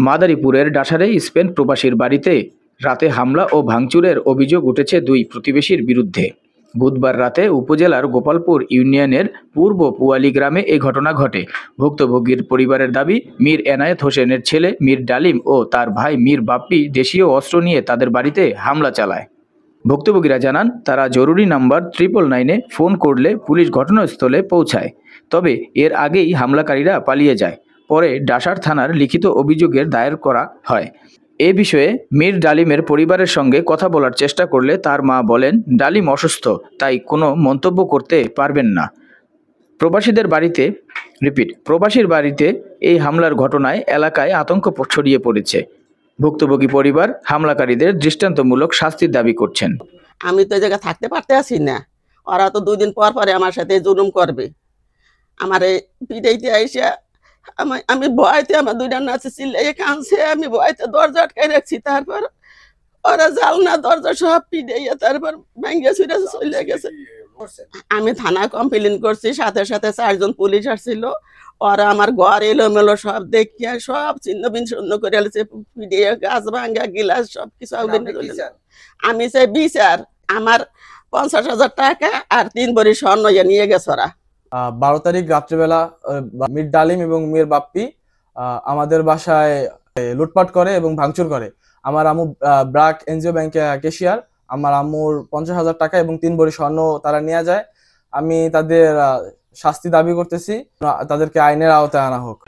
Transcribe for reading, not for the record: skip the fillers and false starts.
মাদারীপুরের ডাসারে স্পেন প্রবাসীর বাড়িতে রাতে হামলা ও ভাঙচুরের অভিযোগ উঠেছে দুই প্রতিবেশীর বিরুদ্ধে। বুধবার রাতে উপজেলার গোপালপুর ইউনিয়নের পূর্ব পুয়ালী গ্রামে এই ঘটনা ঘটে। ভুক্তভোগীর পরিবারের দাবি, মীর এনায়েত হোসেনের ছেলে মীর ডালিম ও তার ভাই মীর বাপ্পি দেশীয় অস্ত্র নিয়ে তাদের বাড়িতে হামলা চালায়। ভুক্তভোগীরা জানান, তারা জরুরি নাম্বার 999-এ ফোন করলে পুলিশ ঘটনাস্থলে পৌঁছায়। তবে এর আগেই হামলাকারীরা পালিয়ে যায়। পরে ডাসার থানার লিখিত অভিযোগের দায়ের করা হয়। এ বিষয়ে মীর ডালিমের পরিবারের সঙ্গে কথা বলার চেষ্টা করলে তার মা বলেন, ডালিম অসুস্থ, তাই কোনো মন্তব্য করতে পারবেন না। প্রবাসীর বাড়িতে এই হামলার ঘটনায় এলাকায় আতঙ্ক ছড়িয়ে পড়েছে। ভুক্তভোগী পরিবার হামলাকারীদের দৃষ্টান্তমূলক শাস্তির দাবি করছেন। আমি তো এই জায়গায় থাকতে পারতে আসি না, ওরা তো 2 দিন পর পরে আমার সাথে জুলুম করবে। আমার এই পিড়াইতে আইসা আমি ভয়তে আমার 2টা নাচে চিল্লাইয়ে কাঁদছে, আমি ভয়তে দরজা আটকাই রাখছি। তারপর ওরা জালনা দরজা সব পিড়াইয়া তারপর ভেঙে ছুঁড়ে চলে গেছে। আমি থানায় কমপ্লেন করছি, সাথে সাথে 4 জন পুলিশ আসছিল। ওরা আমার ঘর এলোমেলো সব দেখিয়া সব ছিন্ন ভিন্ন করে আলছে, পিড়িয়ে গাছ ভাঙ্গা গিলাস সবকিছু। আমি চাই বিচার। আমার 50,000 টাকা আর 3 ভরি স্বর্ণ নিয়ে গেছে ওরা। 12 তারিখ রাত্রিবেলা মীর ডালিম এবং মীর বাপ্পি আমাদের বাসায় লুটপাট করে এবং ভাঙচুর করে। আমার আম্মু ব্রাক এনজিও ব্যাংকে ক্যাশিয়ার। আমার আম্মুর 50,000 টাকা এবং 3 ভরি স্বর্ণ তারা নিয়ে যায়। আমি তাদের শাস্তি দাবি করতেছি, তাদেরকে আইনের আওতায় আনা হোক।